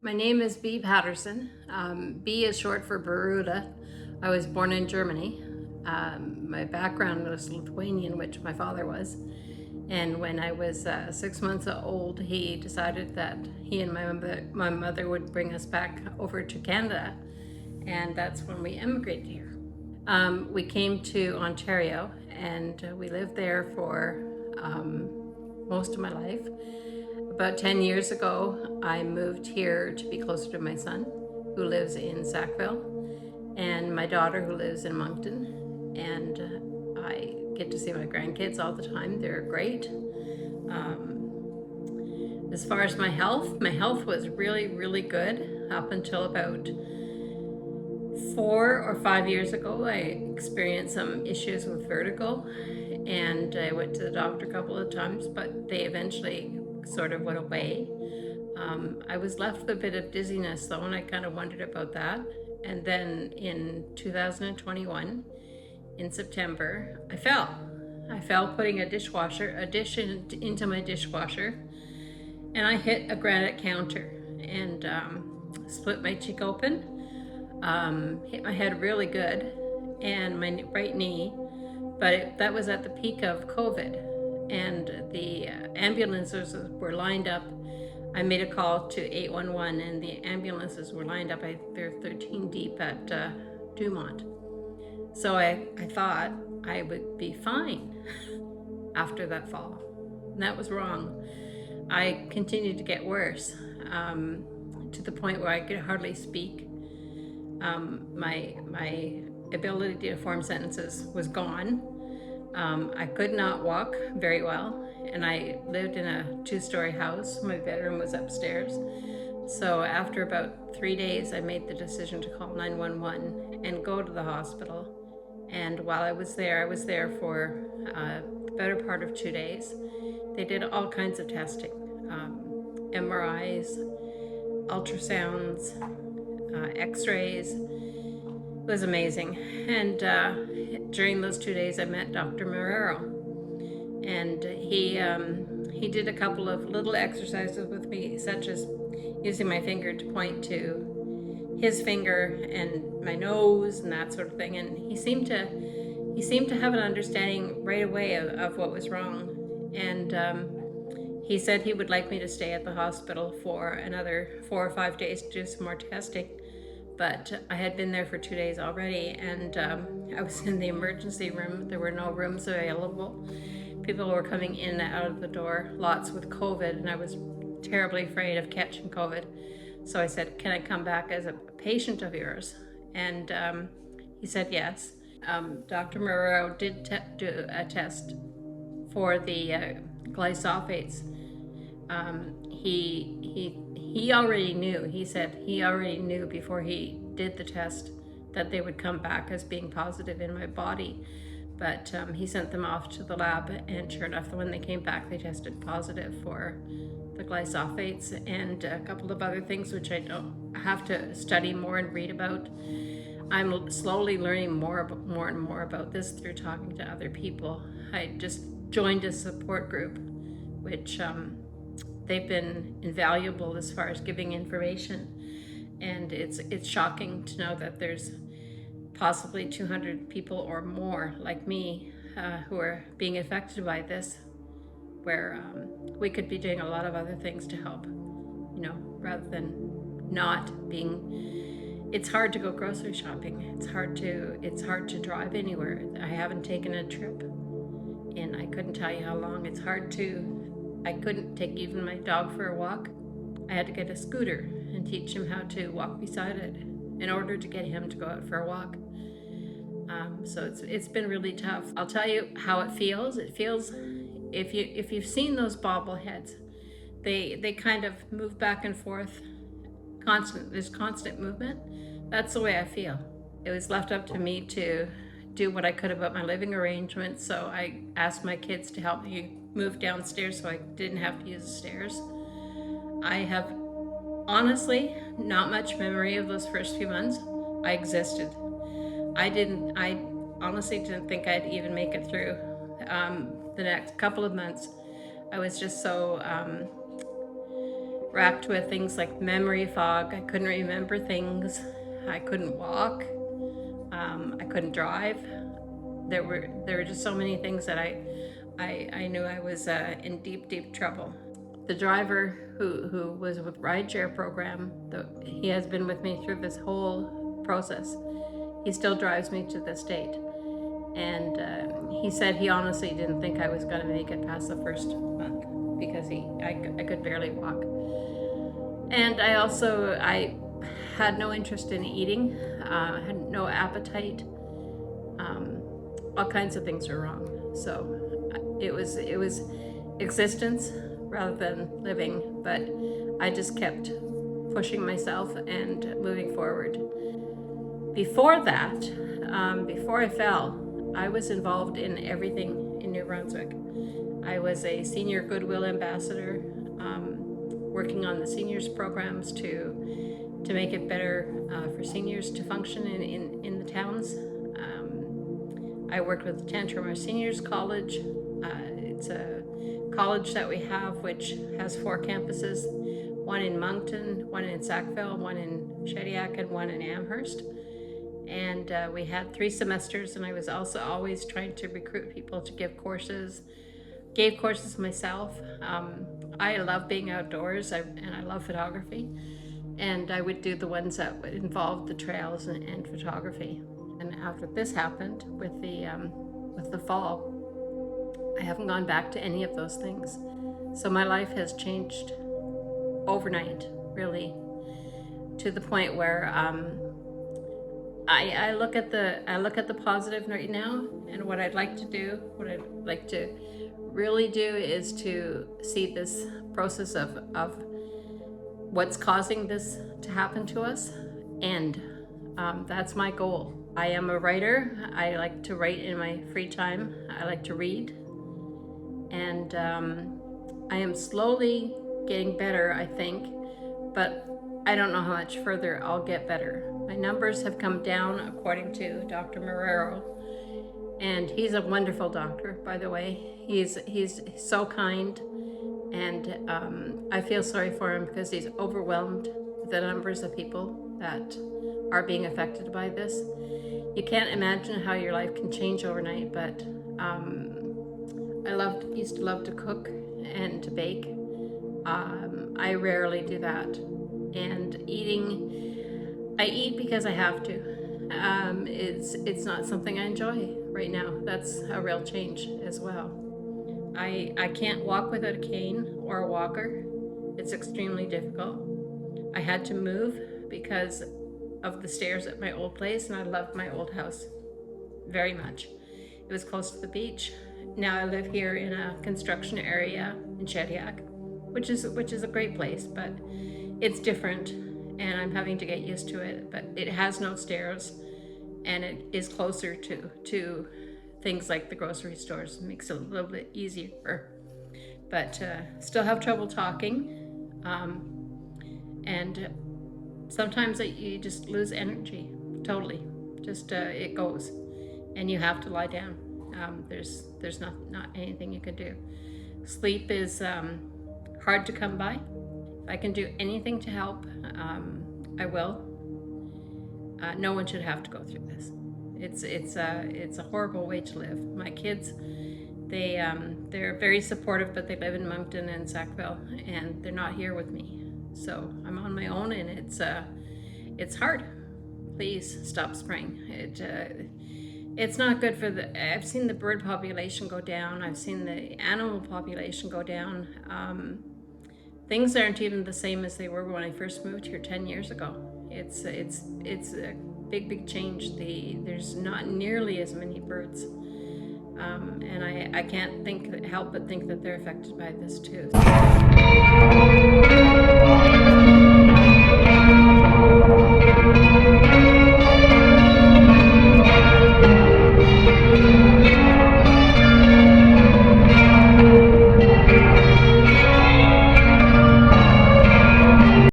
My name is Bea Patterson. B is short for Beruda. I was born in Germany. My background was Lithuanian, which my father was. And when I was 6 months old, he decided that he and my mother would bring us back over to Canada. And that's when we emigrated here. We came to Ontario and we lived there for most of my life. About 10 years ago, I moved here to be closer to my son, who lives in Sackville, and my daughter, who lives in Moncton. And I get to see my grandkids all the time. They're great. As far as my health was really, really good up until about 4 or 5 years ago. I experienced some issues with vertigo, and I went to the doctor a couple of times, but they eventually sort of went away. I was left with a bit of dizziness though, and I kind of wondered about that. And then in 2021, in September, I fell. I fell putting a dish into my dishwasher, and I hit a granite counter and split my cheek open, hit my head really good, and my right knee. But that was at the peak of COVID, and the ambulances were lined up. I made a call to 811, and the ambulances were lined up. They're 13 deep at Dumont. So I thought I would be fine after that fall. And that was wrong. I continued to get worse, to the point where I could hardly speak. My ability to form sentences was gone. I could not walk very well, and I lived in a 2-story house. My bedroom was upstairs. So after about 3 days, I made the decision to call 911 and go to the hospital. And while I was there for the better part of 2 days. They did all kinds of testing, MRIs, ultrasounds, x-rays. It was amazing. And during those 2 days, I met Dr. Marrero, and he did a couple of little exercises with me, such as using my finger to point to his finger and my nose and that sort of thing. And he seemed to have an understanding right away of what was wrong. And he said he would like me to stay at the hospital for another 4 or 5 days to do some more testing. But I had been there for 2 days already, and I was in the emergency room. There were no rooms available. People were coming in and out of the door, lots with COVID, and I was terribly afraid of catching COVID. So I said, can I come back as a patient of yours? And he said yes. Dr. Marrero did do a test for the glyphosates. He already knew. He said he already knew before he did the test that they would come back as being positive in my body. But he sent them off to the lab, and sure enough, when they came back, they tested positive for the glyphosates and a couple of other things which I don't have to study more and read about. I'm slowly learning more and more about this through talking to other people. I just joined a support group, which they've been invaluable as far as giving information. And it's shocking to know that there's possibly 200 people or more like me who are being affected by this, where we could be doing a lot of other things to help, rather than not being. It's hard to go grocery shopping. It's hard to drive anywhere. I haven't taken a trip, and I couldn't tell you how long. I couldn't take even my dog for a walk. I had to get a scooter and teach him how to walk beside it in order to get him to go out for a walk. So it's been really tough. I'll tell you how it feels. It feels, if you've seen those bobbleheads, they kind of move back and forth. There's constant movement. That's the way I feel. It was left up to me to do what I could about my living arrangements. So I asked my kids to help me move downstairs so I didn't have to use the stairs. I have honestly not much memory of those first few months. I existed. I honestly didn't think I'd even make it through the next couple of months. I was just so racked with things like memory fog. I couldn't remember things. I couldn't walk. I couldn't drive. There were just so many things that I knew I was in deep trouble. The driver who was with rideshare program, he has been with me through this whole process. He still drives me to this date. And he said he honestly didn't think I was going to make it past the first month because I could barely walk. And I had no interest in eating, had no appetite. All kinds of things were wrong. So it was existence rather than living, but I just kept pushing myself and moving forward. Before that, before I fell, I was involved in everything in New Brunswick. I was a senior Goodwill ambassador, working on the seniors programs to make it better for seniors to function in the towns. I worked with Tantramar Seniors College. It's a college that we have which has 4 campuses, one in Moncton, one in Sackville, one in Shediac, and one in Amherst. And we had 3 semesters, and I was also always trying to recruit people to give courses. Gave courses myself. I love being outdoors, and I love photography. And I would do the ones that would involve the trails and photography. And after this happened with the fall, I haven't gone back to any of those things. So my life has changed overnight, really, to the point where I look at the positive right now, and what I'd like to really do is to see this process of what's causing this to happen to us, and that's my goal. I am a writer. I like to write in my free time. I like to read, and I am slowly getting better, I think, but I don't know how much further I'll get better. My numbers have come down according to Dr. Marrero, and he's a wonderful doctor, by the way. He's so kind, and I feel sorry for him because he's overwhelmed with the numbers of people that are being affected by this. You can't imagine how your life can change overnight, but used to love to cook and to bake. I rarely do that. And I eat because I have to. It's not something I enjoy right now. That's a real change as well. I can't walk without a cane or a walker. It's extremely difficult. I had to move because of the stairs at my old place, and I loved my old house very much. It was close to the beach. Now I live here in a construction area in Shediac, which is a great place, but it's different, and I'm having to get used to it. But it has no stairs, and it is closer to things like the grocery stores. It makes it a little bit easier, but still have trouble talking, and sometimes you just lose energy totally. Just it goes, and you have to lie down. There's not anything you can do. Sleep is hard to come by. If I can do anything to help, I will. No one should have to go through this. It's a horrible way to live. My kids, they're very supportive, but they live in Moncton and Sackville, and they're not here with me. So I'm on my own, and it's hard. Please stop spraying. It's not good for I've seen the bird population go down. I've seen the animal population go down. Things aren't even the same as they were when I first moved here 10 years ago. It's a big change. There's not nearly as many birds, and I can't help but think that they're affected by this too.